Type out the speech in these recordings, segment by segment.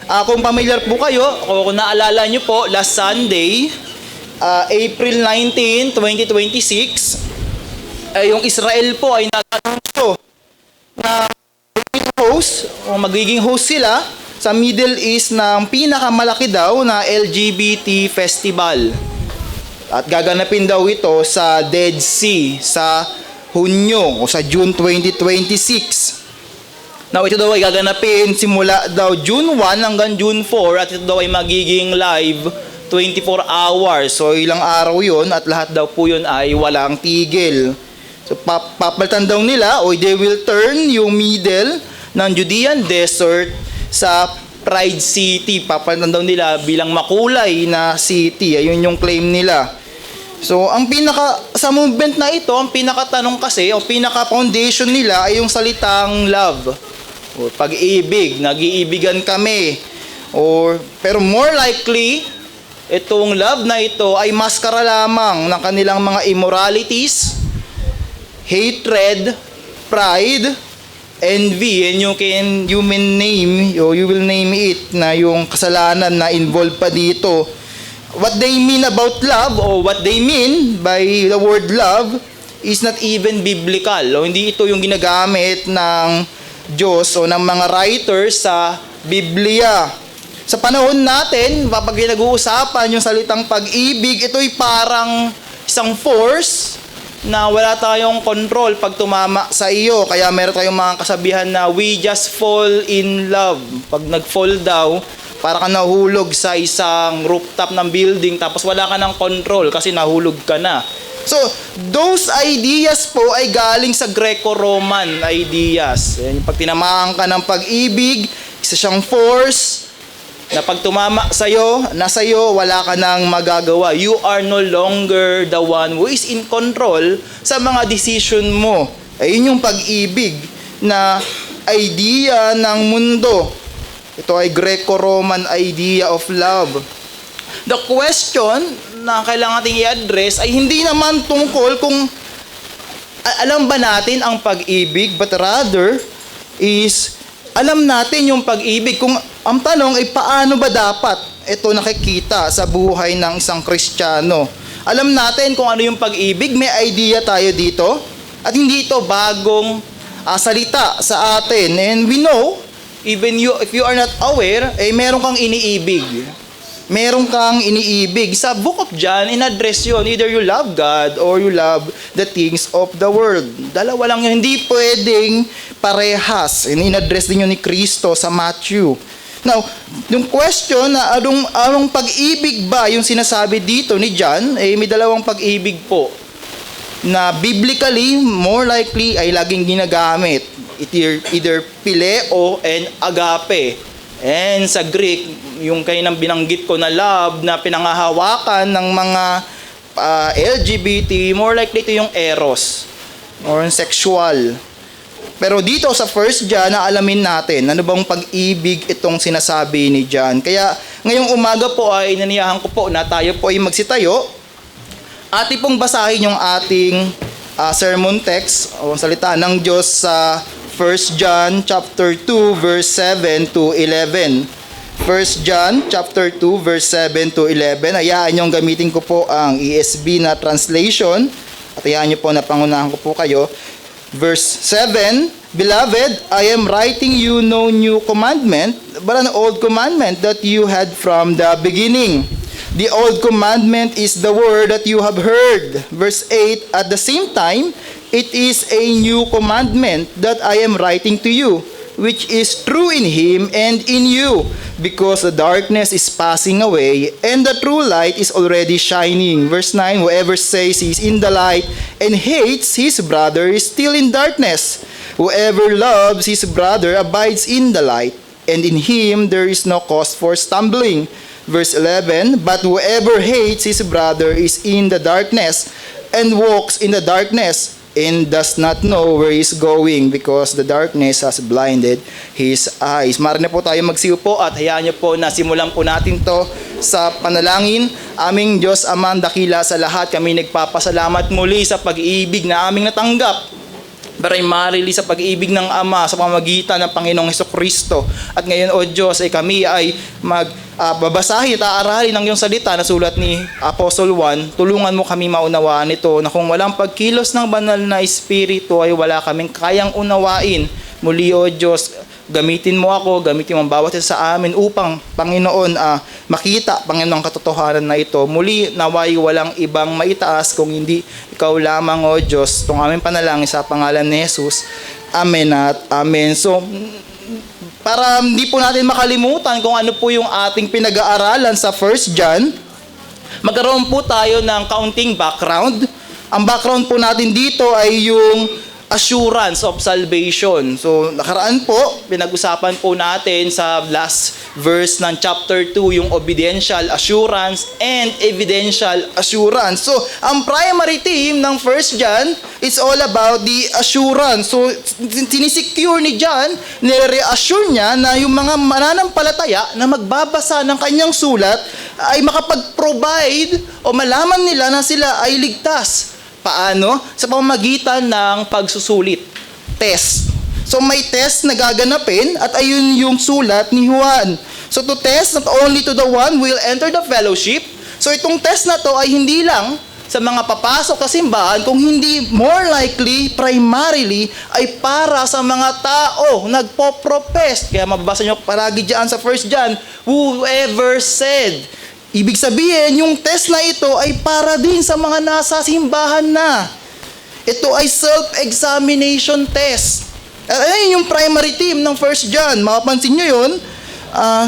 Kung familiar po kayo, kung naalala nyo po, last Sunday, April 19, 2026, yung Israel po ay nag-anunsyo na magiging host sila sa Middle East ng pinakamalaki daw na LGBT festival. At gaganapin daw ito sa Dead Sea sa Hunyo o sa June 2026. Now, ito daw ay gaganapin simula daw June 1 hanggang June 4 at ito daw ay magiging live 24 hours. So, ilang araw yun at lahat daw po yun ay walang tigil. So, papalitan daw nila o they will turn yung middle ng Judean Desert sa Pride City. Papalitan daw nila bilang makulay na city. Ayun yung claim nila. So, sa movement na ito, ang pinakatanong kasi o pinaka-foundation nila ay yung salitang love. O pag-ibig, nag-iibigan kami. Pero more likely, itong love na ito ay maskara lamang ng kanilang mga immoralities, hatred, pride, envy. And you will name it na yung kasalanan na involved pa dito. What they mean about love o what they mean by the word love is not even biblical. O hindi ito yung ginagamit ng Diyos o ng mga writers sa Biblia. Sa panahon natin, kapag nag-uusapan yung salitang pag-ibig, ito'y parang isang force na wala tayong control pag tumama sa iyo. Kaya meron tayong mga kasabihan na we just fall in love. Pag nag-fall daw, para ka nahulog sa isang rooftop ng building tapos wala ka ng control kasi nahulog ka na. So, those ideas po ay galing sa Greco-Roman ideas. Yan, pag tinamaan ka ng pag-ibig, isa siyang force na pag tumama nasa iyo, wala ka nang magagawa. You are no longer the one who is in control sa mga decision mo. Ayun yung pag-ibig na idea ng mundo. Ito ay Greco-Roman idea of love. The question na kailangan natin i-address ay hindi naman tungkol kung alam ba natin ang pag-ibig, but rather is alam natin yung pag-ibig. Kung ang tanong ay paano ba dapat ito nakikita sa buhay ng isang Kristiyano. Alam natin kung ano yung pag-ibig, may idea tayo dito at hindi ito bagong salita sa atin. And we know, even if you are not aware, meron kang iniibig. Meron kang iniibig. Sa Book of John, in-address yun. Either you love God or you love the things of the world. Dalawa lang yun. Hindi pwedeng parehas. In-address din yun ni Kristo sa Matthew. Now, yung question na anong pag-ibig ba yung sinasabi dito ni John, may dalawang pag-ibig po na biblically, more likely ay laging ginagamit. Either phileo and agape. And sa Greek, yung kaninang binanggit ko na love na pinangahawakan ng mga LGBT, more likely ito yung eros or sexual. Pero dito sa 1 John, alamin natin ano bang pag-ibig itong sinasabi ni John. Kaya ngayong umaga po ay inaniyahan ko po na tayo po ay magsitayo. Ating pong basahin yung ating sermon text o salita ng Diyos sa 1 John chapter 2 verse 7 to 11. 1 John chapter 2 verse 7 to 11. Hayaan nyo gamitin ko po ang ESV na translation. At hayaan nyo po na pangunahan ko po kayo. Verse 7, Beloved, I am writing you no new commandment, but an old commandment that you had from the beginning. The old commandment is the word that you have heard. Verse 8, At the same time, it is a new commandment that I am writing to you, which is true in him and in you, because the darkness is passing away and the true light is already shining. Verse 9, Whoever says he is in the light and hates his brother is still in darkness. Whoever loves his brother abides in the light, and in him there is no cause for stumbling. Verse 11, But whoever hates his brother is in the darkness and walks in the darkness and does not know where he is going because the darkness has blinded his eyes. Maaari na po tayo magsiupo at hayaan niyo po na simulan po natin to sa panalangin. Aming Diyos Amang dakila sa lahat, kami nagpapasalamat muli sa pag-ibig na aming natanggap primarily sa pag-ibig ng Ama sa pamamagitan ng Panginoong Hesukristo. At ngayon, O Diyos, ay kami ay babasahin at aaralin ng iyong salita na sulat ni Apostle Juan. Tulungan mo kami maunawaan ito na kung walang pagkilos ng banal na Espiritu ay wala kaming kayang unawain. Muli, O Diyos, gamitin mo ako, gamitin mo ang bawat isa sa amin upang, Panginoon, makita, Panginoon, katotohanan na ito. Muli, naway walang ibang maitaas kung hindi ikaw lamang, O Diyos. Itong aming panalangin sa pangalan ni Jesus. Amen at amen. So, para hindi po natin makalimutan kung ano po yung ating pinag-aaralan sa 1 John, magkaroon po tayo ng kaunting background. Ang background po natin dito ay yung assurance of salvation. So, nakaraan po, pinag-usapan po natin sa last verse ng chapter 2, yung obediential assurance and evidential assurance. So, ang primary theme ng 1 John is all about the assurance. So, sinisecure ni John, nire-assure niya na yung mga mananampalataya na magbabasa ng kanyang sulat ay makapag-provide o malaman nila na sila ay ligtas. Paano? Sa pamamagitan ng pagsusulit. Test. So may test na gaganapin at ayun yung sulat ni Juan. So to test, not only to the one will enter the fellowship. So itong test na to ay hindi lang sa mga papasok sa simbahan, kung hindi more likely, primarily, ay para sa mga tao nagpo-profess. Kaya mababasa nyo palagi dyan sa 1 John, whoever said. Ibig sabihin, yung test na ito ay para din sa mga nasa simbahan na. Ito ay self-examination test. Ayun yung primary theme ng 1 John. Mapapansin nyo yun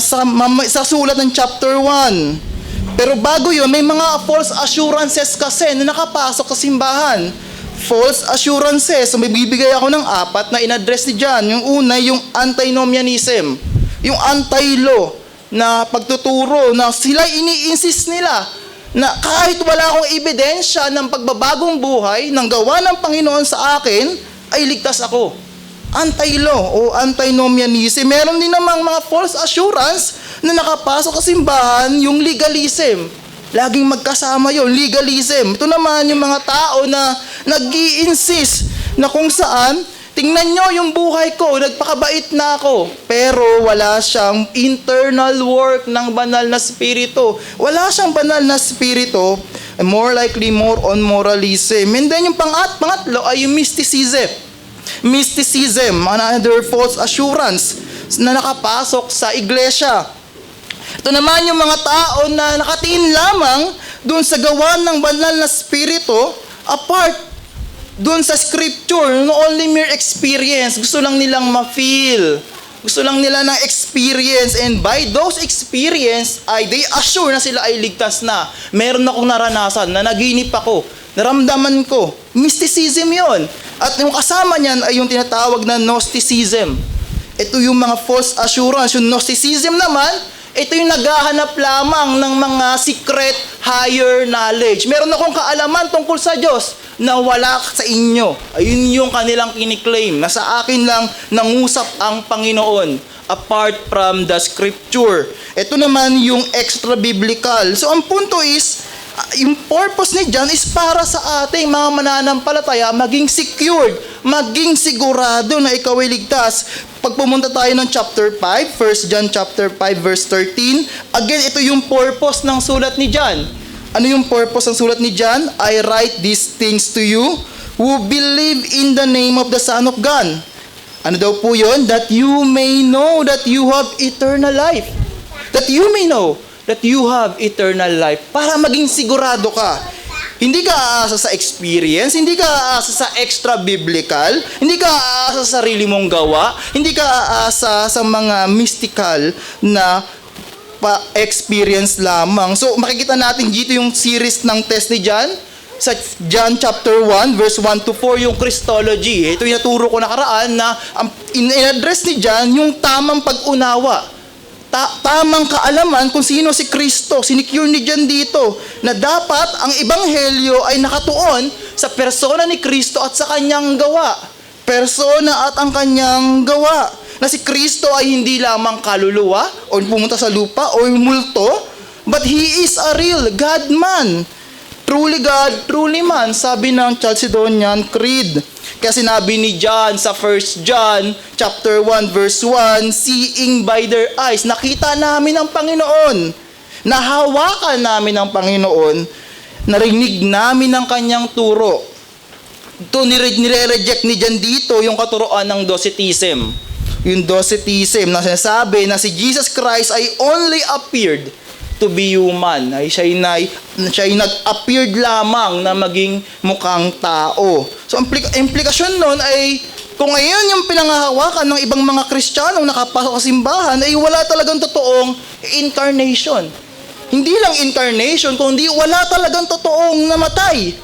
sa sulat ng chapter 1. Pero bago yun, may mga false assurances kasi na nakapasok sa simbahan. False assurances. So may bibigay ako ng 4 na in-address ni John. Yung una, yung antinomianism. Yung anti-law na pagtuturo na sila ini-insist nila na kahit wala akong ebidensya ng pagbabagong buhay ng gawa ng Panginoon sa akin, ay ligtas ako. Anti-law o antinomianism. Meron din namang mga false assurance na nakapasok sa simbahan, yung legalism. Laging magkasama yon, legalism. Ito naman yung mga tao na nag-i-insist na kung saan tingnan nyo yung buhay ko, nagpakabait na ako. Pero wala siyang internal work ng banal na spirito. Wala siyang banal na spirito. More likely, more on moralism. And then yung pangatlo ay yung mysticism. Mysticism, another false assurance na nakapasok sa iglesia. Ito naman yung mga tao na nakatingin lamang doon sa gawa ng banal na spirito apart doon sa scripture, only mere experience. Gusto lang nilang ma-feel. Gusto lang nila ng experience. And by those experience, they assure na sila ay ligtas na. Meron akong naranasan, na naginip ako, naramdaman ko. Mysticism yon. At yung kasama niyan ay yung tinatawag na Gnosticism. Ito yung mga false assurance. Yung Gnosticism naman, ito yung naghahanap lamang ng mga secret higher knowledge. Meron akong kaalaman tungkol sa Diyos na wala sa inyo. Ayun yung kanilang kiniklaim, na sa akin lang nangusap ang Panginoon apart from the scripture. Ito naman yung extra biblical. So ang punto is, yung purpose ni John is para sa ating mga mananampalataya maging secured, maging sigurado na ikaw ay ligtas. Pag pumunta tayo ng chapter 5, 1 John chapter 5 verse 13, again, ito yung purpose ng sulat ni John. Ano yung purpose ng sulat ni John? I write these things to you who believe in the name of the Son of God. Ano daw po yun? That you may know that you have eternal life. That you may know that you have eternal life. Para maging sigurado ka. Hindi ka aasa sa experience, hindi ka aasa sa extra biblical, hindi ka aasa sa sarili mong gawa, hindi ka aasa sa mga mystical na experience lamang. So makikita natin dito yung series ng test ni John sa John chapter 1 verse 1 to 4, yung Christology. Ito yung naturo ko nakaraan na in-address ni John yung tamang pag-unawa, tamang kaalaman kung sino si Kristo. Sinicure ni John dito na dapat ang ebanghelyo ay nakatuon sa persona ni Kristo at sa kanyang gawa. Persona at ang kanyang gawa. Na si Kristo ay hindi lamang kaluluwa o pumunta sa lupa o multo, but He is a real God-man. truly God, truly man, sabi ng Chalcedonian Creed. Kaya sinabi ni John sa 1 John chapter 1 verse 1, seeing by their eyes, nakita namin ang Panginoon, nahawakan namin ang Panginoon, narinig namin ang kanyang turo. Ito nire-reject ni John dito yung katuroan ng Docetism. Yung Docetism na sinasabi na si Jesus Christ ay only appeared to be human. Ay siya ay nag-appeared lamang na maging mukhang tao. So, implikasyon nun ay, kung ngayon yung pinangahawakan ng ibang mga Kristiyanong nakapasok sa simbahan, ay wala talagang totoong incarnation. Hindi lang incarnation, kundi wala talagang totoong namatay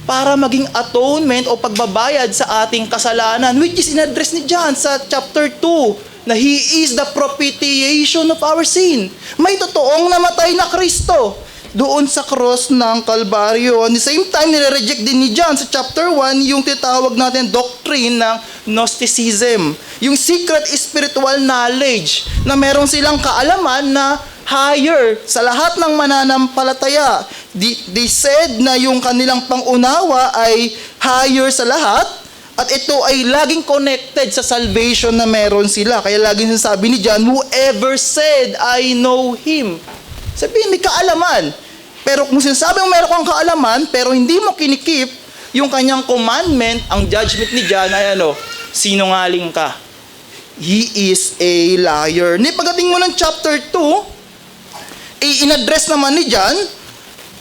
para maging atonement o pagbabayad sa ating kasalanan, which is in-address ni John sa chapter 2, na He is the propitiation of our sin. May totoong namatay na Kristo doon sa cross ng Kalbaryo. At the same time, nire-reject din ni John sa chapter 1 yung tinatawag natin doctrine ng Gnosticism. Yung secret spiritual knowledge na meron silang kaalaman na higher sa lahat ng mananampalataya. They said na yung kanilang pangunawa ay higher sa lahat. At ito ay laging connected sa salvation na meron sila. Kaya laging sinasabi ni John, whoever said, I know Him. Sabihin, may kaalaman. Pero kung sinasabi mo meron kang kaalaman, pero hindi mo kinikip yung kanyang commandment, ang judgment ni John ay sinungaling ka. He is a liar. Pagdating mo ng chapter 2, in-address naman ni John,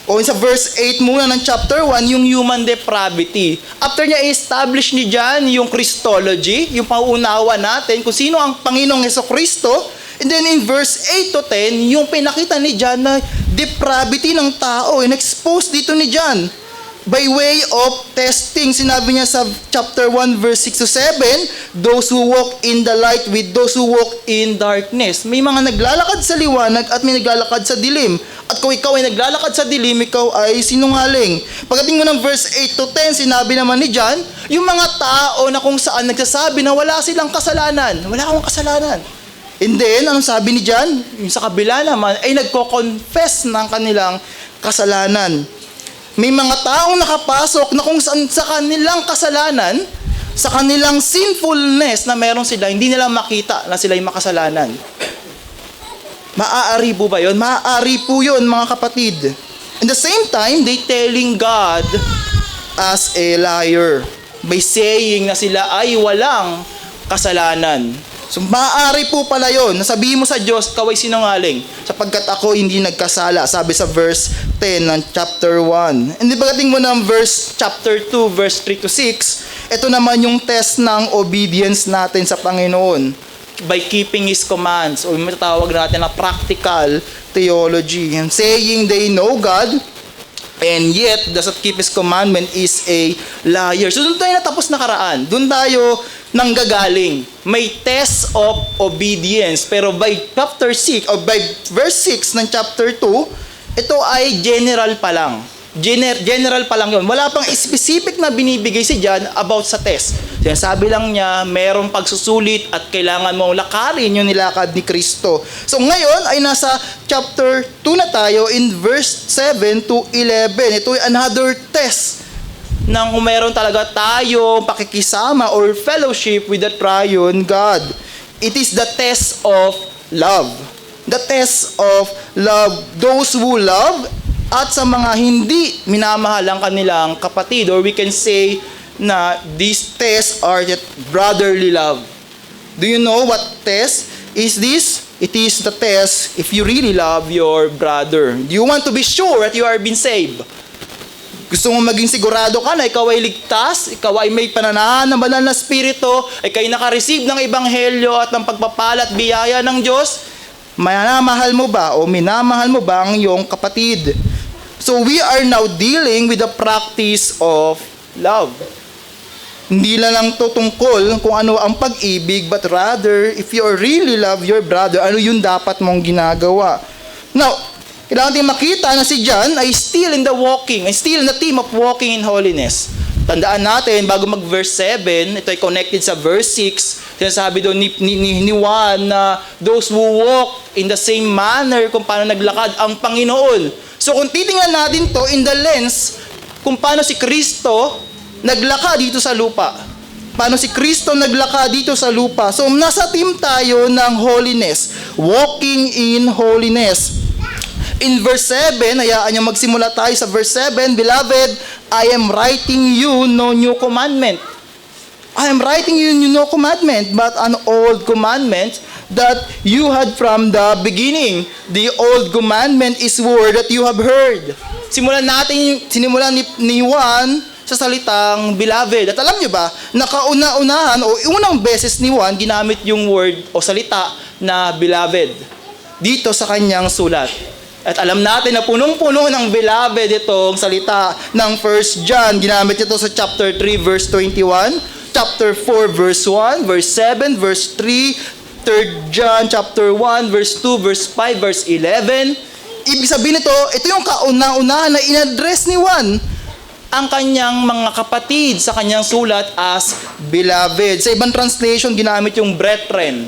o sa verse 8 muna ng chapter 1, yung human depravity. After niya i-establish ni John yung Christology, yung pauunawa natin kung sino ang Panginoong Hesukristo, and then in verse 8 to 10, yung pinakita ni John na depravity ng tao, in-expose dito ni John. By way of testing, sinabi niya sa chapter 1 verse 6 to 7, those who walk in the light with those who walk in darkness. May mga naglalakad sa liwanag at may naglalakad sa dilim. At kung ikaw ay naglalakad sa dilim, ikaw ay sinungaling. Pagdating mo ng verse 8 to 10, sinabi naman ni John, yung mga tao na kung saan nagsasabi na wala silang kasalanan. Wala akong kasalanan. And then, anong sabi ni John? Yung sa kabila naman, ay nagko-confess ng kanilang kasalanan. May mga taong nakapasok na kung saan sa kanilang kasalanan, sa kanilang sinfulness na meron sila, hindi nila makita na sila'y makasalanan. Maaari po ba yun? Maaari po yun, mga kapatid. In the same time, they telling God as a liar by saying na sila ay walang kasalanan. So, maaari po pala yun. Nasabihin mo sa Diyos, ikaw ay sinungaling, sapagkat ako hindi nagkasala, sabi sa verse 10 ng chapter 1. And pagdating mo ng verse chapter 2, verse 3 to 6, ito naman yung test ng obedience natin sa Panginoon by keeping His commands, o matatawag natin na practical theology. And saying they know God, and yet does not keep His commandment is a liar. So doon tayo natapos nakaraan. Doon tayo nanggagaling. May test of obedience. Pero by chapter 6, o by verse 6 ng chapter 2, ito ay general pa lang. General pa lang yun. Wala pang specific na binibigay si John about sa test. Sinasabi lang niya, merong pagsusulit at kailangan mong lakarin yung nilakad ni Kristo. So ngayon ay nasa chapter 2 na tayo in verse 7 to 11. Ito ay another test nang meron talaga tayong pakikisama or fellowship with the triune God. It is the test of love. The test of love. Those who love at sa mga hindi minamahal ang kanilang kapatid, or we can say na these tests are that brotherly love. Do you know what test is this? It is the test if you really love your brother. Do you want to be sure that you are being saved? Gusto mo maging sigurado ka na ikaw ay ligtas, ikaw ay may pananahan ng banal na spirito, ay kayo nakareceive ng ebanghelyo at ng pagpapala at biyaya ng Diyos? Minamahal mo ba o minamahal mo ba ang iyong kapatid? So we are now dealing with the practice of love. Hindi lang to tungkol kung ano ang pag-ibig, but rather, if you really love your brother, ano yung dapat mong ginagawa? Now, kailangan natin makita na si John ay still in the walking, ay still in the theme of walking in holiness. Tandaan natin, bago mag-verse 7, ito ay connected sa verse 6, sinasabi doon ni Juan na those who walk in the same manner kung paano naglakad ang Panginoon. So kung titingnan natin to in the lens kung paano si Kristo naglaka dito sa lupa. Paano si Kristo naglaka dito sa lupa. So nasa team tayo ng holiness. Walking in holiness. In verse 7, hayaan niyo magsimula tayo sa verse 7. Beloved, I am writing you no new commandment. I am writing you no commandment, but an old commandment that you had from the beginning. The old commandment is word that you have heard. Sinimulan ni Juan sa salitang beloved. At alam niyo ba, nakauna-unahan o unang beses ni Juan ginamit yung word o salita na beloved dito sa kanyang sulat. At alam natin na punong-puno ng beloved itong salita ng 1 John. Ginamit ito sa chapter 3 verse 21, chapter 4 verse 1, verse 7, verse 3, 3 John chapter 1 verse 2, verse 5, verse 11. Ibig sabihin ito yung kauna-unahan na in-address ni Juan ang kanyang mga kapatid sa kanyang sulat as beloved. Sa ibang translation, ginamit yung brethren.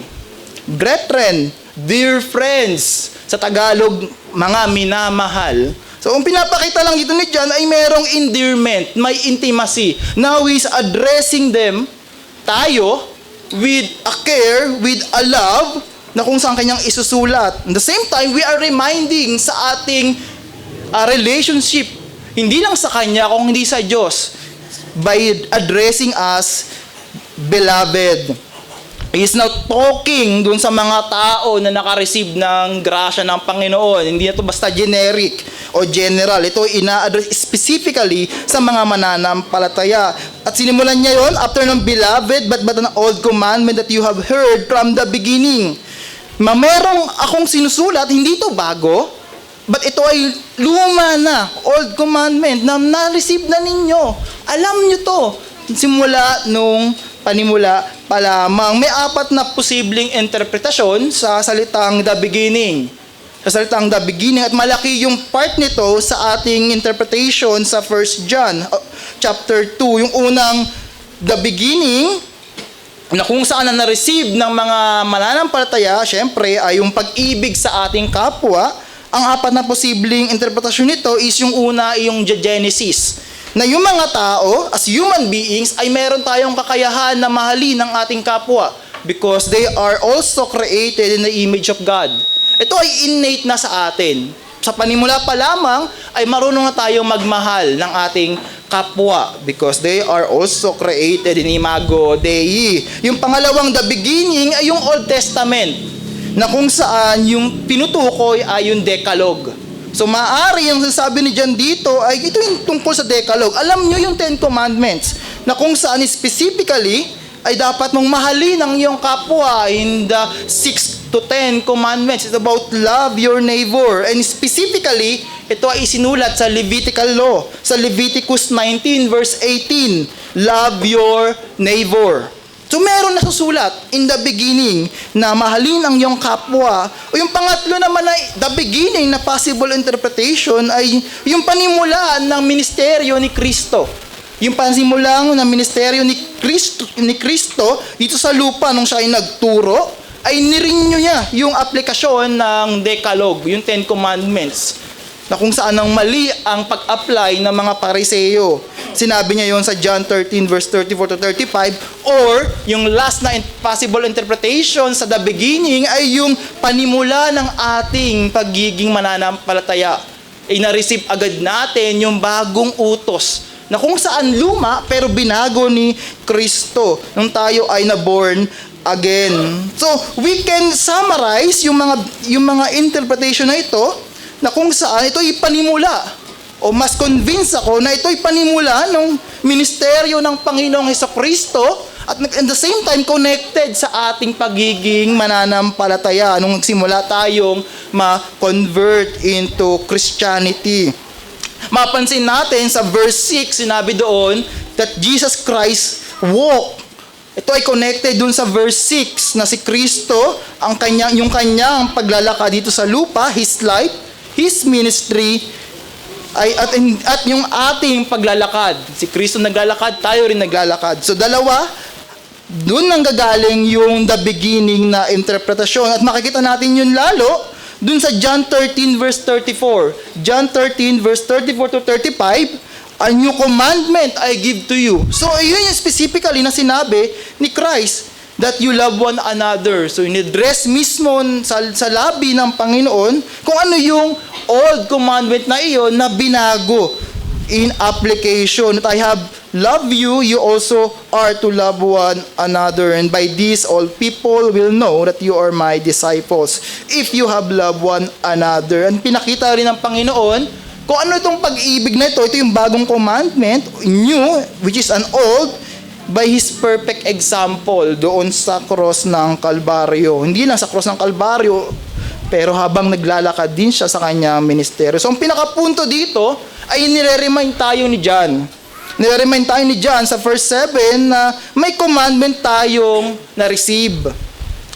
Brethren, dear friends. Sa Tagalog, mga minamahal. So, ang pinapakita lang dito ni John ay merong endearment, may intimacy. Now, he's addressing them, tayo, with a care, with a love, na kung saan kanyang isusulat. At the same time, we are reminding sa ating relationship, hindi lang sa kanya, kung hindi sa Diyos, by addressing us, beloved. He is now talking dun sa mga tao na naka-receive ng grasya ng Panginoon. Hindi na ito basta generic o general. Ito ina-address specifically sa mga mananampalataya. At sinimulan niya yon after ng beloved, but an old commandment that you have heard from the beginning. Merong akong sinusulat, hindi ito bago, but ito ay luma na, old commandment na na-receive na ninyo. Alam nyo to. Simula nung panimula pa lamang. May 4 na posibleng interpretasyon sa salitang the beginning. Sa salitang the beginning, at malaki yung part nito sa ating interpretation sa 1 John chapter 2. Yung unang the beginning, na kung saan na na-receive ng mga mananampalataya, syempre ay yung pag-ibig sa ating kapwa. Ang 4 na posibleng interpretasyon nito is yung una, yung Genesis. Na yung mga tao, as human beings, ay meron tayong kakayahan na mahalin ng ating kapwa because they are also created in the image of God. Ito ay innate na sa atin. Sa panimula pa lamang, ay marunong na tayong magmahal ng ating kapwa because they are also created in imago Dei. Yung pangalawang the beginning ay yung Old Testament na kung saan yung tinutukoy ay yung Decalogue. So maaari yung sasabi ni John dito ay ito yung tungkol sa Decalogue. Alam nyo yung 10 Commandments na kung saan specifically ay dapat mong mahalin ang iyong kapwa in the 6 to 10 Commandments. It's about love your neighbor. And specifically, ito ay isinulat sa Levitical law. Sa Leviticus 19 verse 18, love your neighbor. So meron na susulat in the beginning na mahalin ang iyong kapwa. O yung pangatlo naman ay the beginning na possible interpretation ay yung panimulaan ng ministeryo ni Kristo. Yung panimulaan ng ministeryo ni Kristo dito sa lupa nung siya ay nagturo, ay nirenew niya yung aplikasyon ng Decalogue, yung 10 Commandments, na kung saan ang mali ang pag-apply ng mga Pariseo. Sinabi niya yon sa John 13 verse 34 to 35, or yung last na possible interpretation sa the beginning ay yung panimula ng ating pagiging mananampalataya. Ay na-receive agad natin yung bagong utos na kung saan luma pero binago ni Kristo nung tayo ay na-born again. So, we can summarize yung mga interpretation na ito na kung saan ito ipanimula o mas convinced ako na ito ipanimula ng ministeryo ng Panginoong Hesukristo at at the same time connected sa ating pagiging mananampalataya nung nagsimula tayong ma-convert into Christianity. Mapansin natin sa verse 6, sinabi doon that Jesus Christ walked. Ito ay connected dun sa verse 6 na si Kristo, yung kanyang paglalakad dito sa lupa, His life, His ministry, at yung ating paglalakad. Si Kristo naglalakad, tayo rin naglalakad. So dalawa, doon nanggagaling yung the beginning na interpretasyon. At makikita natin yun lalo dun sa John 13 verse 34. John 13 verse 34 to 35, a new commandment I give to you. So, yun yung specifically na sinabi ni Christ, that you love one another. So, in-address mismo sa labi ng Panginoon kung ano yung old commandment na iyon na binago in application. That I have loved you, you also are to love one another. And by this, all people will know that you are my disciples, if you have loved one another. And pinakita rin ng Panginoon kung ano itong pag-ibig na ito. Ito yung bagong commandment, new, which is an old, by His perfect example doon sa cross ng Kalbaryo. Hindi lang sa cross ng Kalbaryo, pero habang naglalakad din siya sa kanyang ministeryo. So, ang pinakapunto dito ay nire-remind tayo ni John. Nire-remind tayo ni John sa verse 7 na may commandment tayong na-receive.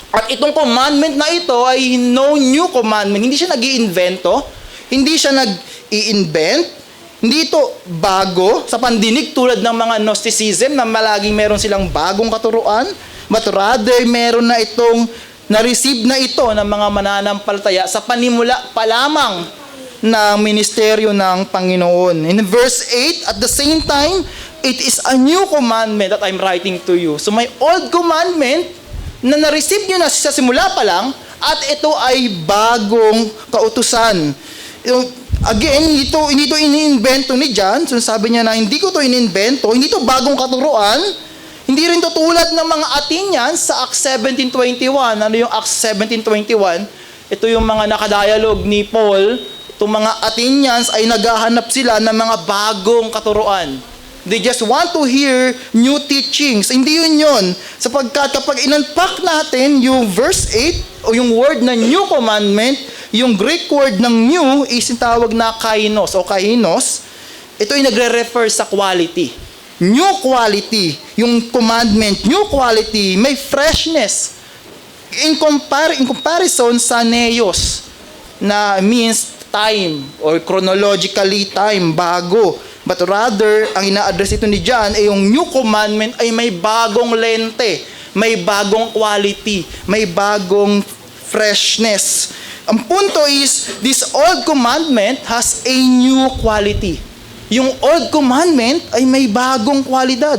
At itong commandment na ito ay no new commandment. Hindi siya nag-iinvento, hindi siya nag-i-invent, hindi ito bago sa pandinig tulad ng mga Gnosticism na malaging meron silang bagong katuruan, but rather meron na itong na-receive na ito ng mga mananampalataya sa panimula pa lamang ng ministeryo ng Panginoon. In verse 8, at the same time, it is a new commandment that I'm writing to you. So may old commandment na na-receive nyo na sa simula pa lang, at ito ay bagong kautusan. Again, hindi ito iniinvento ni John. So sabi niya na hindi ko ito iniinvento, hindi ito bagong katuruan, hindi rin ito tulad ng mga Athenians sa Acts 17:21. Ano yung Acts 17:21? Ito yung mga nakadialog ni Paul. Itong mga Athenians ay naghahanap sila ng mga bagong katuruan. They just want to hear new teachings. Hindi yun. Sapagkat kapag in-unpack natin yung verse 8 o yung word na new commandment, yung Greek word ng new is yung tawag na kainos o kainos. Ito ay nagre-refer sa quality. New quality. Yung commandment, new quality, may freshness. In comparison sa neos, na means time or chronologically time, bago. But rather, ang ina-address ito ni John ay yung new commandment ay may bagong lente, may bagong quality, may bagong freshness. Ang punto is, this old commandment has a new quality. Yung old commandment ay may bagong kwalidad.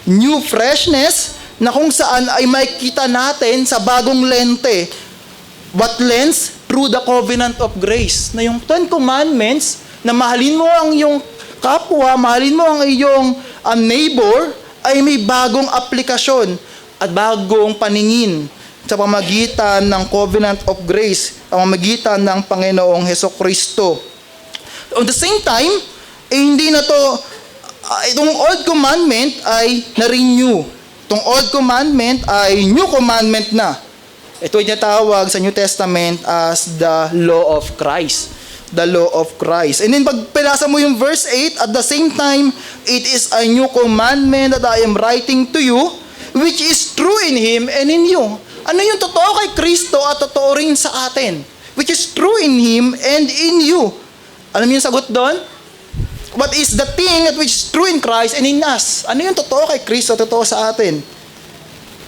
New freshness na kung saan ay makikita natin sa bagong lente. What lens? Through the covenant of grace. Na yung 10 commandments na mahalin mo ang iyong kapwa, mahalin mo ang iyong neighbor, ay may bagong aplikasyon at bagong paningin sa pamagitan ng covenant of grace, sa pamagitan ng Panginoong Hesukristo. On the same time, hindi na to, itong old commandment ay na-renew. Itong old commandment ay new commandment na. Ito ay tinatawag sa New Testament as the law of Christ. The law of Christ. And then pag pinasa mo yung verse 8, at the same time, it is a new commandment that I am writing to you, which is true in Him and in you. Ano yung totoo kay Kristo at totoo rin sa atin? Which is true in Him and in you. Alam niyo yung sagot doon? What is the thing that which is true in Christ and in us? Ano yung totoo kay Kristo at totoo sa atin?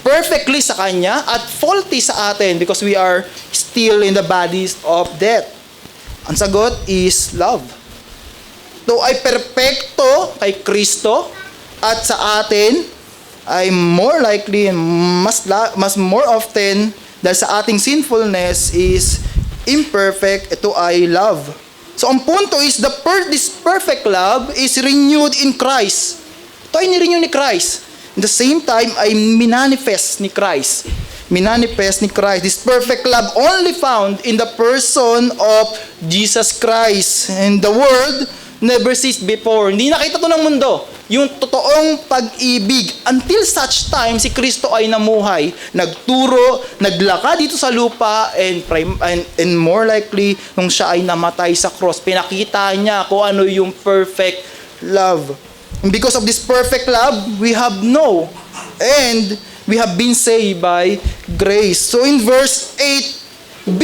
Perfectly sa Kanya at faulty sa atin because we are still in the bodies of death. Ang sagot is love. Ito ay perpekto kay Kristo at sa atin ay more likely, mas more often dahil sa ating sinfulness is imperfect, ito ay love. So ang punto is this perfect love is renewed in Christ. Ito ay nirenew ni Christ. At the same time ay minanifest ni Christ. Minanifest ni Christ. This perfect love only found in the person of Jesus Christ. And the world never sees before. Hindi nakita to ng mundo. Yung totoong pag-ibig. Until such time, si Kristo ay namuhay. Nagturo, naglakad dito sa lupa, and more likely, nung siya ay namatay sa cross, pinakita niya kung ano yung perfect love. And because of this perfect love, we have and we have been saved by grace. So in verse 8b,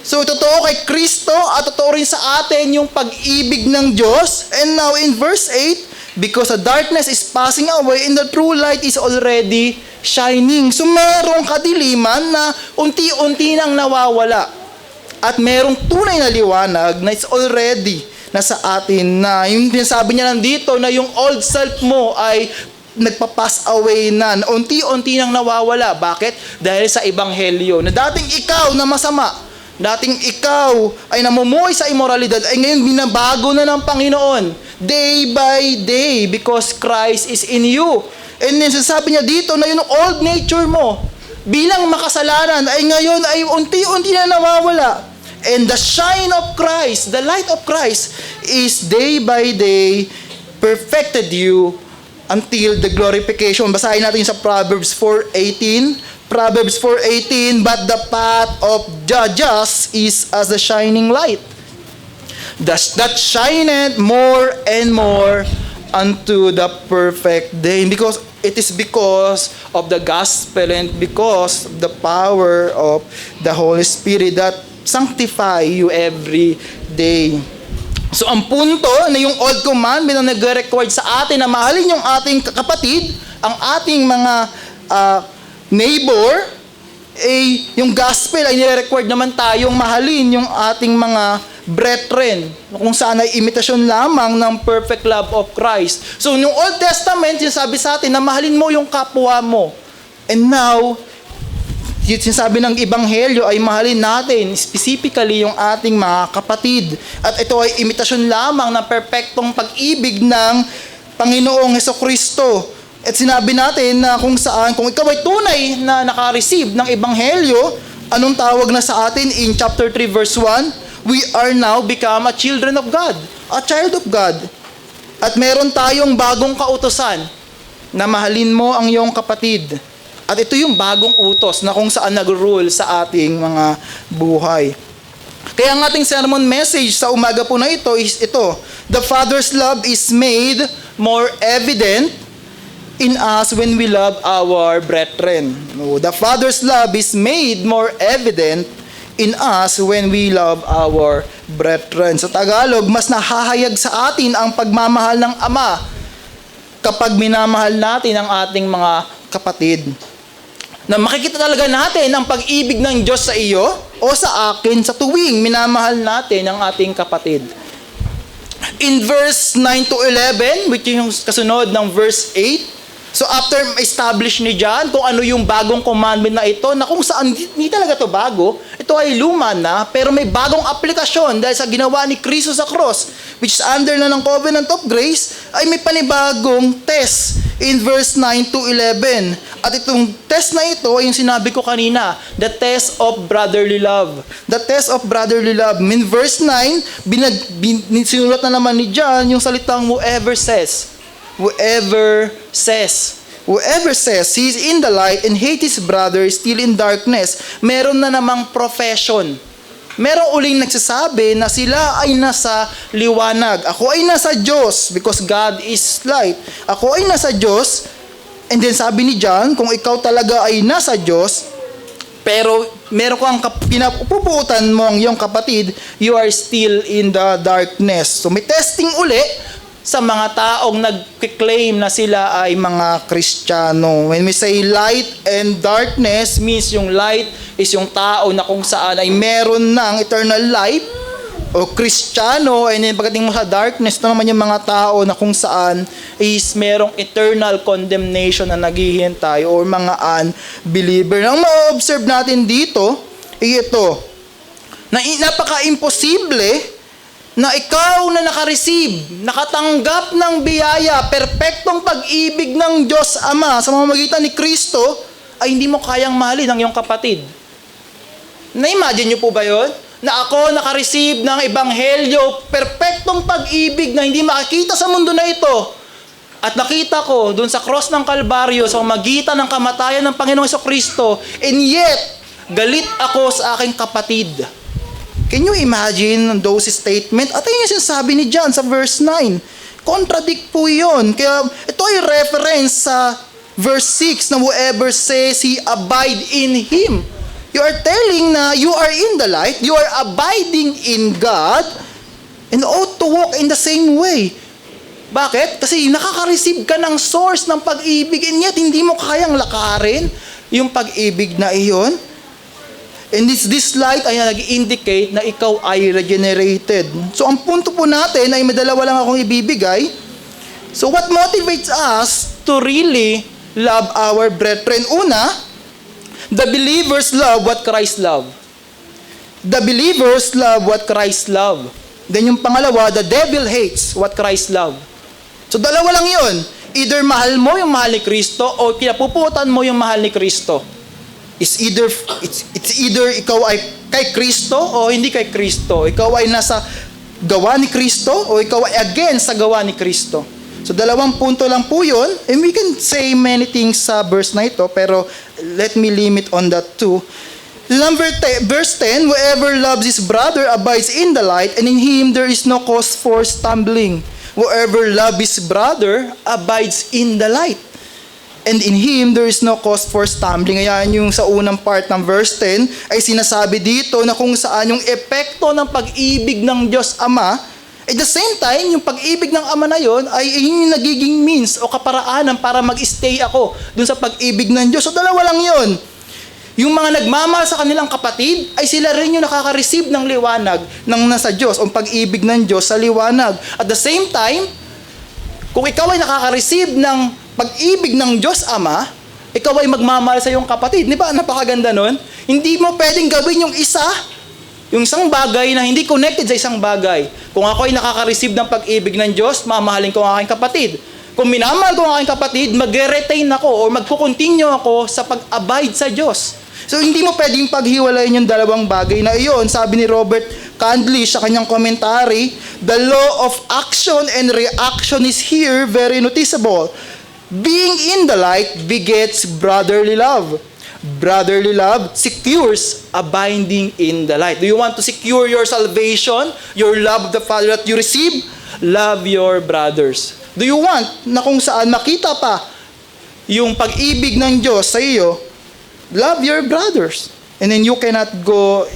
so totoo kay Kristo at totoo rin sa atin yung pag-ibig ng Diyos. And now in verse 8, because the darkness is passing away and the true light is already shining. So mayroong kadiliman na unti-unti nang nawawala. At merong tunay na liwanag na it's already nasa atin na yung sinasabi niya nandito na yung old self mo ay nagpa-pass away na, unti-unti nang nawawala. Bakit? Dahil sa ebanghelyo na dating ikaw na masama, dating ikaw ay namumuhay sa immoralidad, ay ngayon binabago na ng Panginoon day by day because Christ is in you. And then sasabi niya dito na yung old nature mo bilang makasalanan ay ngayon ay unti-unti na nawawala. And the shine of Christ, the light of Christ is day by day perfected you until the glorification. Basahin natin sa Proverbs 4:18. Proverbs 4:18, but the path of the just is as the shining light, that shineth more and more unto the perfect day. Because it is because of the gospel and because of the power of the Holy Spirit that sanctify you every day. So ang punto na yung old commandment na nag-record sa atin na mahalin yung ating kapatid, ang ating mga neighbor, yung gospel ay nire-record naman tayong mahalin yung ating mga brethren, kung saan ay imitasyon lamang ng perfect love of Christ. So yung Old Testament, sinasabi sa atin na mahalin mo yung kapwa mo. And now, yung sinasabi ng Ebanghelyo ay mahalin natin, specifically yung ating mga kapatid. At ito ay imitasyon lamang ng perpektong pag-ibig ng Panginoong Hesukristo. At sinabi natin na kung saan, kung ikaw ay tunay na naka-receive ng Ebanghelyo, anong tawag na sa atin in chapter 3 verse 1? We are now become a children of God, a child of God. At meron tayong bagong kautusan na mahalin mo ang iyong kapatid. At ito yung bagong utos na kung saan nag-rule sa ating mga buhay. Kaya ang ating sermon message sa umaga po na ito is ito: the Father's love is made more evident in us when we love our brethren. No, the Father's love is made more evident in us when we love our brethren. Sa Tagalog, mas nahahayag sa atin ang pagmamahal ng Ama kapag minamahal natin ang ating mga kapatid. Na makikita talaga natin ang pag-ibig ng Diyos sa iyo o sa akin sa tuwing minamahal natin ang ating kapatid. In verse 9 to 11, which yung kasunod ng verse 8, so after establish ni John kung ano yung bagong commandment na ito, na kung saan hindi talaga to bago, ito ay luma na, pero may bagong aplikasyon dahil sa ginawa ni Kristo sa cross, which is under na ng covenant of grace, ay may panibagong test in verse 9 to 11. At itong test na ito ay yung sinabi ko kanina, the test of brotherly love. The test of brotherly love. In verse 9, sinulat na naman ni John yung salitang whoever says, he is in the light and hates his brother is still in darkness. Meron na namang profession. Merong uling nagsasabi na sila ay nasa liwanag. Ako ay nasa Diyos because God is light. Ako ay nasa Diyos. And then sabi ni John, kung ikaw talaga ay nasa Diyos, pero meron kang pinapuputan mo ang iyong kapatid, you are still in the darkness. So may testing uli sa mga taong nag-claim na sila ay mga Kristiyano. When we say light and darkness, means yung light is yung tao na kung saan ay meron ng eternal life o Kristiyano, and then pagdating mo sa darkness, ito naman yung mga tao na kung saan is merong eternal condemnation na naghihintay or mga unbeliever. Ang ma-observe natin dito ay ito, na napaka-imposible na ikaw na naka-receive, nakatanggap ng biyaya, perpektong pag-ibig ng Diyos Ama sa pamamagitan ni Kristo, ay hindi mo kayang mahalin ang iyong kapatid. Na-imagine niyo po ba yun? Na ako naka-receive ng ebanghelyo, perpektong pag-ibig na hindi makikita sa mundo na ito. At nakita ko dun sa cross ng Kalbaryo sa pamamagitan ng kamatayan ng Panginoong Hesukristo, and yet, galit ako sa aking kapatid. Can you imagine those statements? At ayun yung sinasabi ni John sa verse 9. Contradict po yun. Kaya ito ay reference sa verse 6 na whoever says he abide in Him. You are telling na you are in the light, you are abiding in God, and ought to walk in the same way. Bakit? Kasi nakaka-receive ka ng source ng pag-ibig, and yet hindi mo kayang lakarin yung pag-ibig na iyon. And this light ay nag-indicate na ikaw ay regenerated. So ang punto po natin ay may dalawa lang akong ibibigay. So what motivates us to really love our brethren? Una, the believers love what Christ loved. The believers love what Christ loved. Then yung pangalawa, the devil hates what Christ loved. So dalawa lang yun. Either mahal mo yung mahal ni Kristo o pinapuputan mo yung mahal ni Kristo. It's either ikaw ay kay Kristo o hindi kay Kristo. Ikaw ay nasa gawa ni Kristo o ikaw ay against sa gawa ni Kristo. So dalawang punto lang po yun. And we can say many things sa verse na ito, pero let me limit on that too. Verse 10, whoever loves his brother abides in the light, and in him there is no cause for stumbling. Whoever loves his brother abides in the light, and in him there is no cause for stumbling. Ayan yung sa unang part ng verse 10 ay sinasabi dito na kung saan yung epekto ng pag-ibig ng Diyos Ama, at the same time, yung pag-ibig ng Ama na yon ay yung nagiging means o kaparaanan para mag-stay ako dun sa pag-ibig ng Diyos. So dalawa lang yon. Yung mga nagmamahal sa kanilang kapatid, ay sila rin yung nakaka-receive ng liwanag ng nasa Diyos, o pag-ibig ng Diyos sa liwanag. At the same time, kung ikaw ay nakaka-receive ng pag-ibig ng Diyos Ama, ikaw ay magmamahal sa iyong kapatid. Di ba? Napakaganda nun. Hindi mo pwedeng gawin yung yung isang bagay na hindi connected sa isang bagay. Kung ako ay nakaka-receive ng pag-ibig ng Diyos, mamahalin ko ang aking kapatid. Kung minamahal ko ang aking kapatid, mag-retain ako o mag-continue ako sa pag-abide sa Diyos. So, hindi mo pwedeng paghiwalayin yung dalawang bagay na iyon. Sabi ni Robert Candlish sa kanyang commentary, the law of action and reaction is here very noticeable. Being in the light begets brotherly love. Brotherly love secures abiding in the light. Do you want to secure your salvation, your love of the Father that you receive? Love your brothers. Do you want na kung saan makita pa yung pag-ibig ng Diyos sa iyo? Love your brothers. And then you cannot go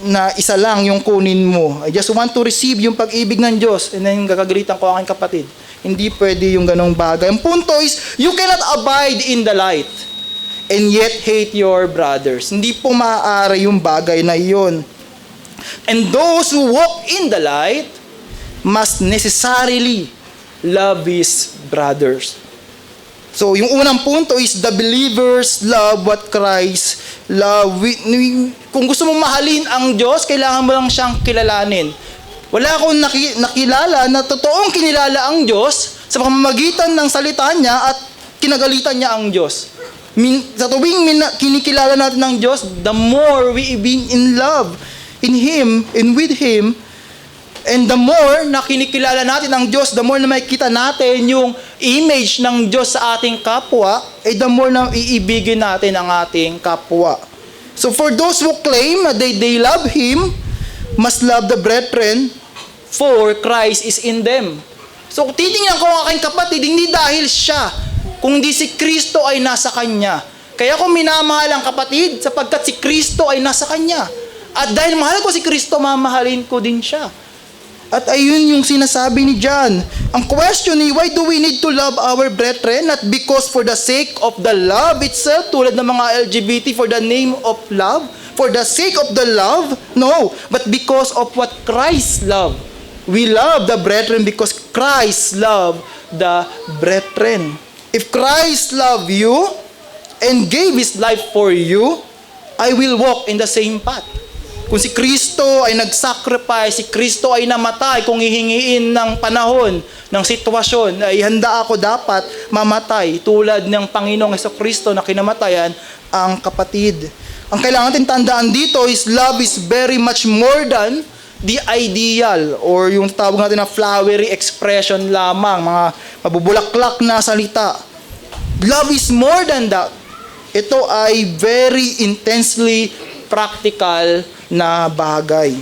na isa lang yung kunin mo. I just want to receive yung pag-ibig ng Diyos and then gagagalitan ko ang aking kapatid. Hindi pwede yung ganong bagay. Ang punto is, you cannot abide in the light and yet hate your brothers. Hindi po maaari yung bagay na iyon. And those who walk in the light must necessarily love his brothers. So, yung unang punto is the believers love what Christ love. Kung gusto mong mahalin ang Diyos, kailangan mo lang siyang kilalanin. Wala akong nakilala na totoong kinilala ang Diyos sa pamamagitan ng salita niya at kinagalitan niya ang Diyos. Sa tuwing kinikilala natin ng Diyos, the more we being in love in Him and with Him, and the more na kinikilala natin ang Diyos, the more na makikita natin yung image ng Diyos sa ating kapwa, the more na iibigin natin ang ating kapwa. So for those who claim that they love Him, must love the brethren, for Christ is in them. So titingnan ko ang aking kapatid, hindi dahil siya, kundi si Kristo ay nasa kanya. Kaya ko minamahal ang kapatid, sapagkat si Kristo ay nasa kanya. At dahil mahal ko si Kristo, mamahalin ko din siya. At ayun yung sinasabi ni John. Ang question ni, why do we need to love our brethren? Not because for the sake of the love itself, tulad ng mga LGBT, for the name of love, for the sake of the love? No, but because of what Christ loved. We love the brethren because Christ loved the brethren. If Christ loved you and gave His life for you, I will walk in the same path. Kung si Kristo ay nag-sacrifice, si Kristo ay namatay, kung hihingiin ng panahon, ng sitwasyon, ay handa ako dapat mamatay tulad ng Panginoong Jesucristo na kinamatayan ang kapatid. Ang kailangan natin tandaan dito is love is very much more than the ideal or yung tawag natin na flowery expression lamang, mga mabubulaklak na salita. Love is more than that. Ito ay very intensely practical na bagay.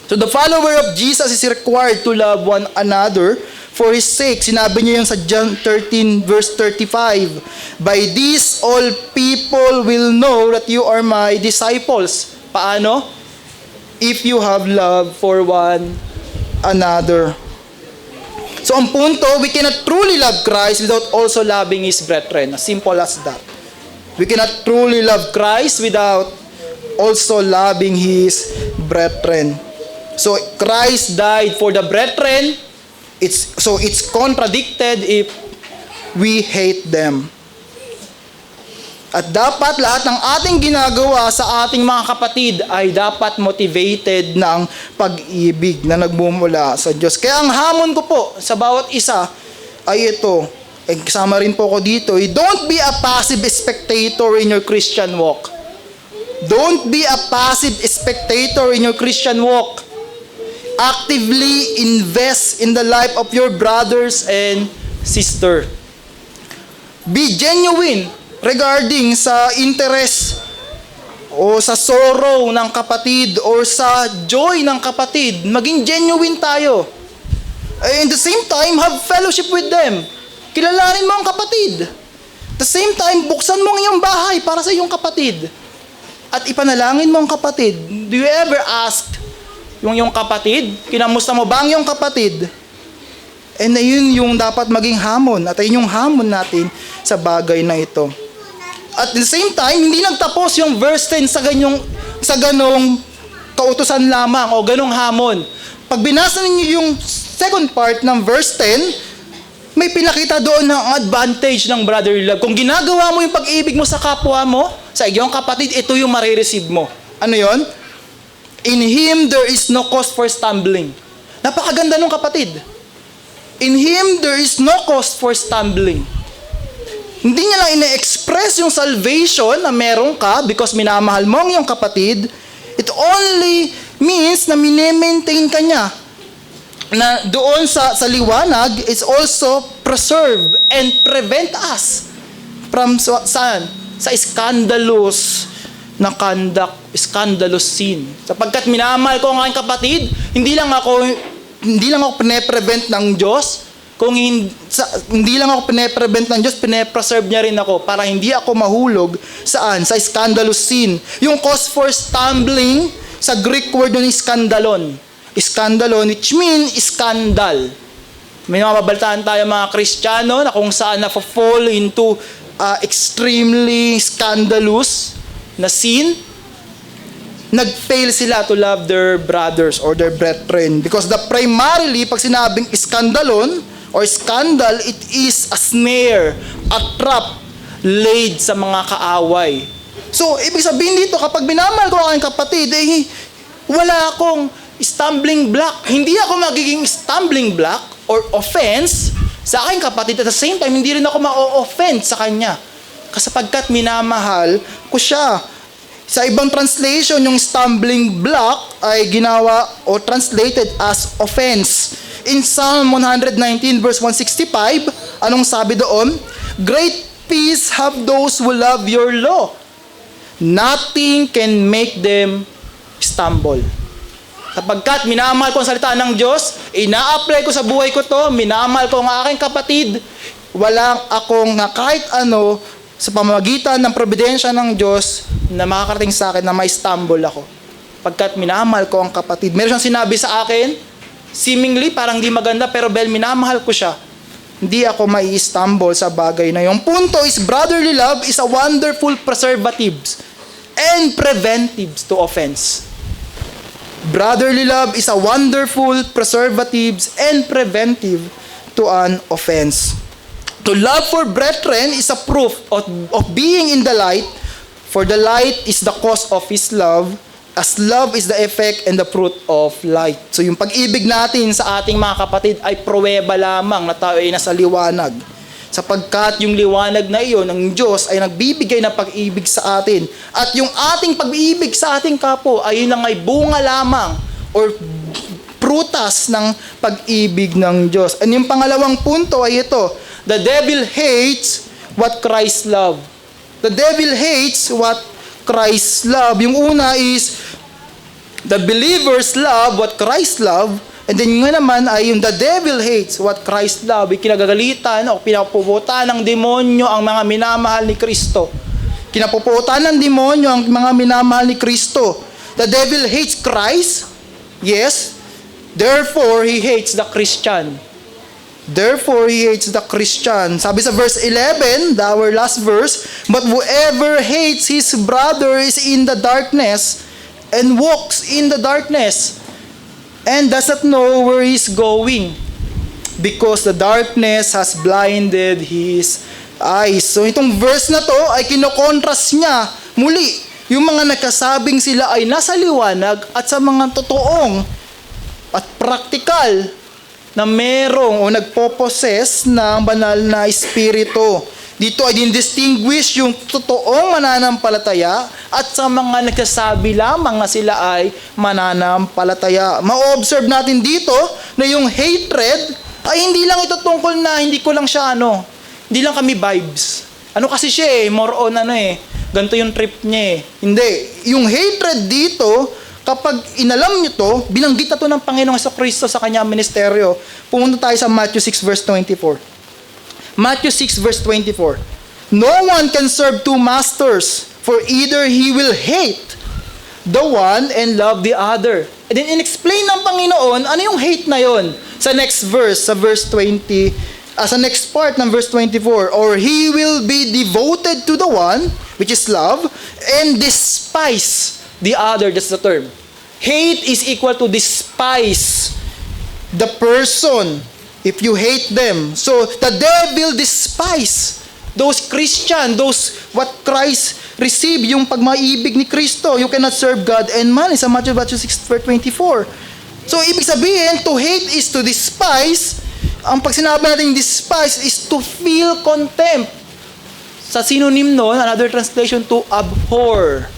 So the follower of Jesus is required to love one another for His sake. Sinabi niya yung sa John 13 verse 35. By this all people will know that you are my disciples. Paano? If you have love for one another. So ang punto, we cannot truly love Christ without also loving His brethren. As simple as that. We cannot truly love Christ without also loving his brethren. So Christ died for the brethren. It's contradicted if we hate them. At dapat lahat ng ating ginagawa sa ating mga kapatid ay dapat motivated ng pag-ibig na nagmumula sa Diyos. Kaya ang hamon ko po sa bawat isa ay ito. Kasama rin po ko dito. Don't be a passive spectator in your Christian walk. Don't be a passive spectator in your Christian walk. Actively invest in the life of your brothers and sister. Be genuine regarding sa interest o sa sorrow ng kapatid or sa joy ng kapatid. Maging genuine tayo. In the same time, have fellowship with them. Kilalanin mo ang kapatid. At the same time, buksan mo ang iyong bahay para sa iyong kapatid. At ipanalangin mo ang kapatid. Do you ever ask yung iyong kapatid, kinamusta mo ba ang iyong kapatid? And ayun yung dapat maging hamon. At ayun yung hamon natin sa bagay na ito. At the same time, hindi nagtapos yung verse 10 sa ganong kautusan lamang o ganong hamon. Pag binasa ninyo yung second part ng verse 10, may pinakita doon ng advantage ng brotherly love. Kung ginagawa mo yung pag-ibig mo sa kapwa mo, sa iyong kapatid, ito yung marireceive mo. Ano yon? In Him there is no cause for stumbling. Napakaganda nung kapatid. In Him there is no cause for stumbling. Hindi niya lang ina-express yung salvation na meron ka because minamahal mo ang iyong kapatid. It only means na mine-maintain ka niya. Na doon sa liwanag, it's also preserve and prevent us from saan? Sa scandalous na conduct, scandalous sin. Sapagkat minamahal ko ang aking kapatid, hindi lang ako pine-prevent ng Diyos. Kung hindi lang ako pine-prevent ng Diyos, pine-preserve niya rin ako para hindi ako mahulog saan? Sa scandalous sin. Yung cause for stumbling, sa Greek word nun is skandalon. Skandalon, which means scandal. May mga babalitaan tayo mga Kristiyano na kung saan na-fall into extremely scandalous na sin, nag-fail sila to love their brothers or their brethren. Because primarily, pag sinabing skandalon, or scandal, it is a snare, a trap laid sa mga kaaway. So, ibig sabihin dito, kapag binamahal ko ang aking kapatid, wala akong stumbling block. Hindi ako magiging stumbling block or offense sa aking kapatid. At the same time, hindi rin ako ma-offend sa kanya. Kasapagkat minamahal ko siya. Sa ibang translation, yung stumbling block ay ginawa o translated as offense. In Psalm 119 verse 165, anong sabi doon? Great peace have those who love your law. Nothing can make them stumble. Sapagkat minamahal ko ang salita ng Diyos, ina-apply ko sa buhay ko to, minamahal ko ang aking kapatid, walang akong na kahit ano sa pamamagitan ng providensya ng Diyos na makakarating sa akin na may stumble ako. Pagkat minamahal ko ang kapatid. Meron siyang sinabi sa akin, seemingly parang di maganda, pero minamahal ko siya. Hindi ako mai-stumble sa bagay na yun. Yung punto is, brotherly love is a wonderful preservatives and preventives to offense. Brotherly love is a wonderful preservatives and preventive to an offense. To love for brethren is a proof of being in the light, for the light is the cause of His love, as love is the effect and the fruit of light. So yung pag-ibig natin sa ating mga kapatid ay pruweba lamang na tayo ay nasa liwanag. Sapagkat yung liwanag na iyon ng Diyos ay nagbibigay ng pag-ibig sa atin. At yung ating pag-ibig sa ating kapwa ay yun lang ay bunga lamang or prutas ng pag-ibig ng Diyos. And yung pangalawang punto ay ito, the devil hates what Christ loved. The devil hates what Christ love. Yung una is the believers love what Christ love, and then yung naman ay yung the devil hates what Christ love. Kinagagalitan o pinapuputan ng demonyo ang mga minamahal ni Kristo. Kinapuputan ng demonyo ang mga minamahal ni Kristo. The devil hates Christ. Yes. Therefore, he hates the Christian. Therefore, he hates the Christian. Sabi sa verse 11, our last verse, but whoever hates his brother is in the darkness and walks in the darkness and does not know where he's going because the darkness has blinded his eyes. So itong verse na to ay kinokontrast niya muli yung mga nagkasabing sila ay nasa liwanag at sa mga totoong at praktikal na merong o nagpo-possess ng banal na espiritu. Dito ay din-distinguish yung totoong mananampalataya at sa mga nagsasabi lamang na sila ay mananampalataya. Ma-observe natin dito na yung hatred ay hindi lang ito tungkol na hindi ko lang siya hindi lang kami vibes. Kasi siya more on ganito yung trip niya Hindi. Yung hatred dito, kapag inalam nyo to, binanggit na to ng Panginoong Kristo sa kanyang ministeryo. Pumunta tayo sa Matthew 6 verse 24. Matthew 6 verse 24. No one can serve two masters, for either he will hate the one and love the other. And then in-explain ng Panginoon, ano yung hate na yon? Sa next verse, sa verse 20, sa next part ng verse 24, or he will be devoted to the one, which is love, and despise the other. That's the term. Hate is equal to despise the person if you hate them. So the devil despise those Christian, those what Christ received, yung pagmaibig ni Kristo. You cannot serve God and money sa Matthew 6 verse 24. So ibig sabihin, to hate is to despise. Ang pag sinabi natin despise is to feel contempt. Sa synonym nun, another translation, to abhor.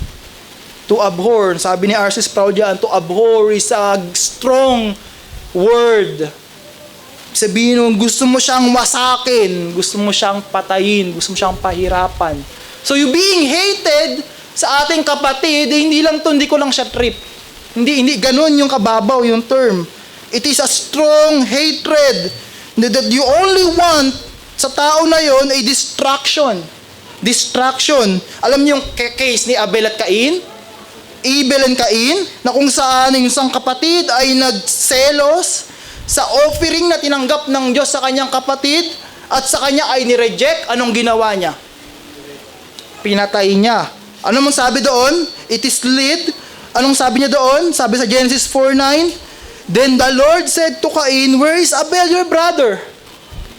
To abhor. Sabi ni R.C. Sproul dyan, to abhor is a strong word. Sabihin nun, gusto mo siyang wasakin, gusto mo siyang patayin, gusto mo siyang pahirapan. So you being hated sa ating kapatid, hindi ko lang siya trip. Hindi ganun yung kababaw yung term. It is a strong hatred that you only want sa tao na yon ay distraction. Alam niyo yung case ni Abel at Cain? Abel and Cain, na kung saan yung isang kapatid ay nagselos sa offering na tinanggap ng Diyos sa kanyang kapatid at sa kanya ay nireject. Anong ginawa niya? Pinatay niya. Ano mong sabi doon? It is lit. Anong sabi niya doon? Sabi sa Genesis 4:9, then the Lord said to Cain, where is Abel your brother?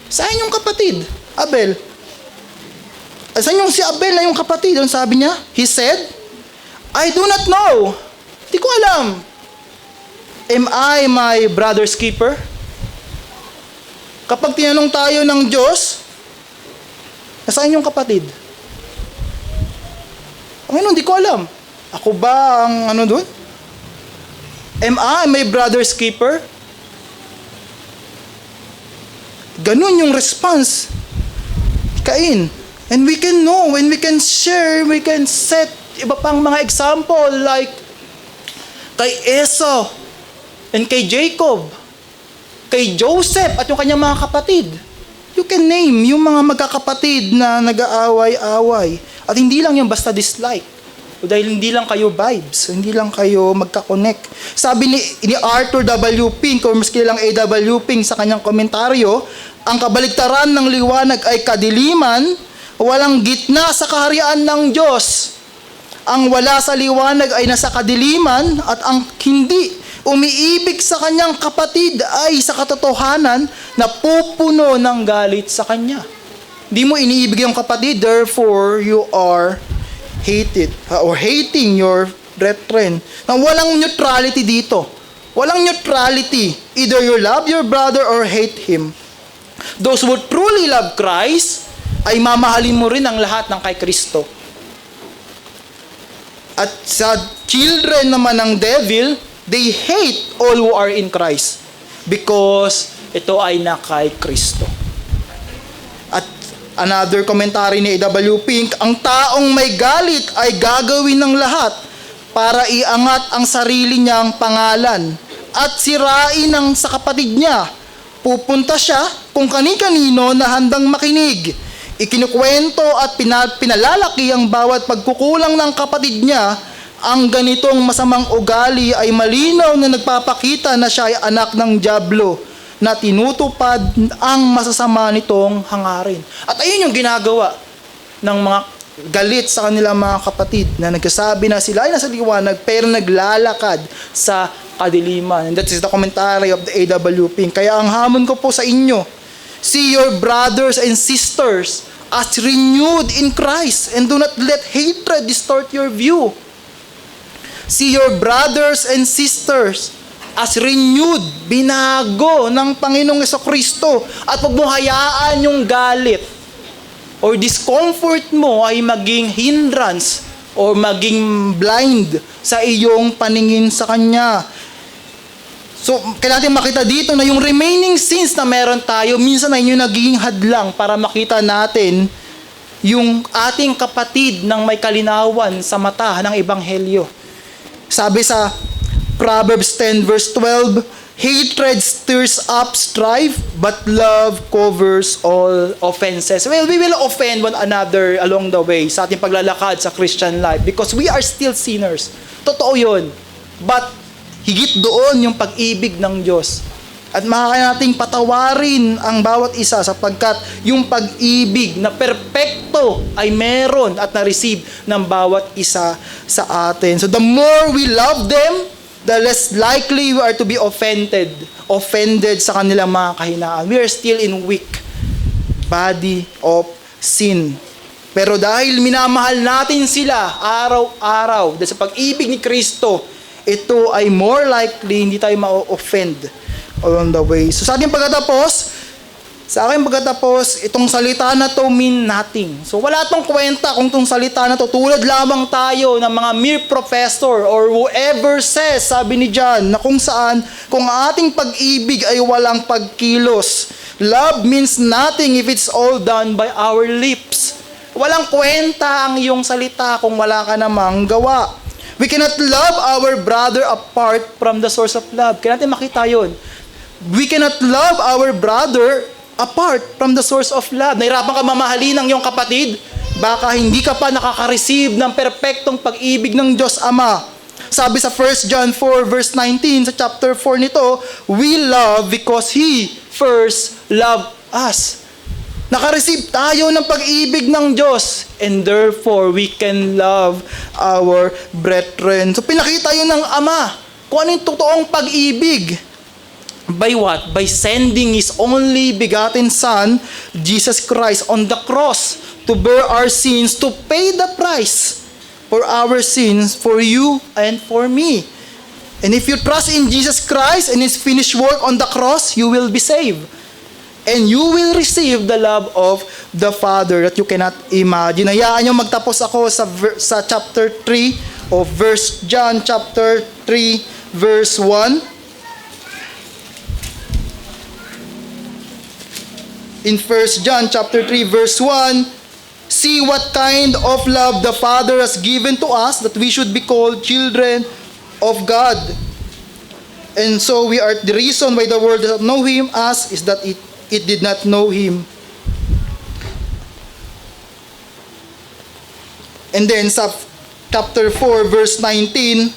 Saan yung kapatid? Abel. Saan yung si Abel na yung kapatid? Doon sabi niya, he said, I do not know. Di ko alam. Am I my brother's keeper? Kapag tinanong tayo ng Diyos, nasaan yung kapatid? Panginoon, di ko alam. Ako ba ang doon? Am I my brother's keeper? Ganun yung response. Cain. And we can know, when we can share, we can set iba pang mga example like kay Esau and kay Jacob, kay Joseph at yung kanyang mga kapatid. You can name yung mga magkakapatid na nag-aaway-away. At hindi lang yung basta dislike. O dahil hindi lang kayo vibes, hindi lang kayo magka-connect. Sabi ni Arthur W. Pink, o mas kilalang A.W. Pink sa kanyang komentaryo, ang kabaligtaran ng liwanag ay kadiliman, walang gitna sa kaharian ng Diyos. Ang wala sa liwanag ay nasa kadiliman at ang hindi umiibig sa kanyang kapatid ay sa katotohanan na pupuno ng galit sa kanya. Hindi mo iniibig yung kapatid, therefore you are hated or hating your brethren. Nang walang neutrality dito. Walang neutrality. Either you love your brother or hate him. Those who truly love Christ ay mamahalin mo rin ang lahat ng kay Kristo. At sa children naman ng devil, they hate all who are in Christ because ito ay na kay Kristo. At another commentary ni A.W. Pink, ang taong may galit ay gagawin ng lahat para iangat ang sarili niyang pangalan at sirain ang sa kapatid niya. Pupunta siya kung kani-kanino na handang makinig. Ikinukwento at pinalalaki ang bawat pagkukulang ng kapatid niya. Ang ganitong masamang ugali ay malinaw na nagpapakita na siya ay anak ng dyablo. na tinutupad ang masasama nitong hangarin. At ayun yung ginagawa ng mga galit sa kanilang mga kapatid na nagsasabi na sila ay nasa liwanag pero naglalakad sa kadiliman. And that is the commentary of the AWP. Kaya ang hamon ko po sa inyo, see your brothers and sisters as renewed in Christ and do not let hatred distort your view. See your brothers and sisters as renewed, binago ng Panginoong Jesucristo, at huwag mo hayaan yung galit or discomfort mo ay maging hindrance or maging blind sa iyong paningin sa Kanya. So, kailangan natin makita dito na yung remaining sins na meron tayo, minsan ay yung nagiging hadlang para makita natin yung ating kapatid ng may kalinawan sa mata ng Ebanghelyo. Sabi sa Proverbs 10 verse 12, hatred stirs up strife, but love covers all offenses. Well, we will offend one another along the way sa ating paglalakad sa Christian life because we are still sinners. Totoo yun. But higit doon yung pag-ibig ng Diyos. At makakaya nating patawarin ang bawat isa sapagkat yung pag-ibig na perpekto ay meron at na-receive ng bawat isa sa atin. So the more we love them, the less likely we are to be offended sa kanilang mga kahinaan. We are still in weak body of sin. Pero dahil minamahal natin sila araw-araw, dahil sa pag-ibig ni Kristo, ito ay more likely hindi tayo ma-offend along the way. So sa aking pagkatapos, itong salita na to mean nothing. So wala tong kwenta kung itong salita na to. Tulad lamang tayo ng mga mere professor or whoever says, sabi ni John, na kung saan, kung ating pag-ibig ay walang pagkilos. Love means nothing if it's all done by our lips. Walang kwenta ang iyong salita kung wala ka namang gawa. We cannot love our brother apart from the source of love. Kaya natin makita yun. We cannot love our brother apart from the source of love. Nahirapan ka mamahalin ng iyong kapatid, baka hindi ka pa nakaka-receive ng perpektong pag-ibig ng Diyos Ama. Sabi sa 1 John 4 verse 19, sa chapter 4 nito, we love because He first loved us. Naka-receive tayo ng pag-ibig ng Diyos, and therefore we can love our brethren. So pinakita yun ng Ama kung ano yung totoong pag-ibig. By what? By sending His only begotten Son, Jesus Christ, on the cross to bear our sins, to pay the price for our sins, for you and for me. And if you trust in Jesus Christ and His finished work on the cross, you will be saved. And you will receive the love of the Father that you cannot imagine. Hayaan nyo magtapos ako sa chapter 3 of John chapter 3 verse 1. In 1 John chapter 3 verse 1, see what kind of love the Father has given to us that we should be called children of God. And so we are, the reason why the world does not know Him as is that it did not know Him. And then sa chapter 4 verse 19,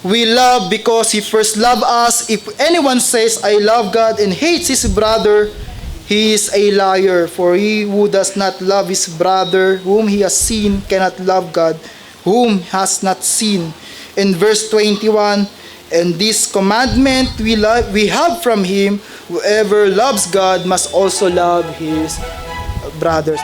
we love because He first loved us. If anyone says, I love God and hates his brother, he is a liar, for he who does not love his brother whom he has seen cannot love God whom has not seen. In verse 21, and this commandment we have from Him, whoever loves God must also love his brothers.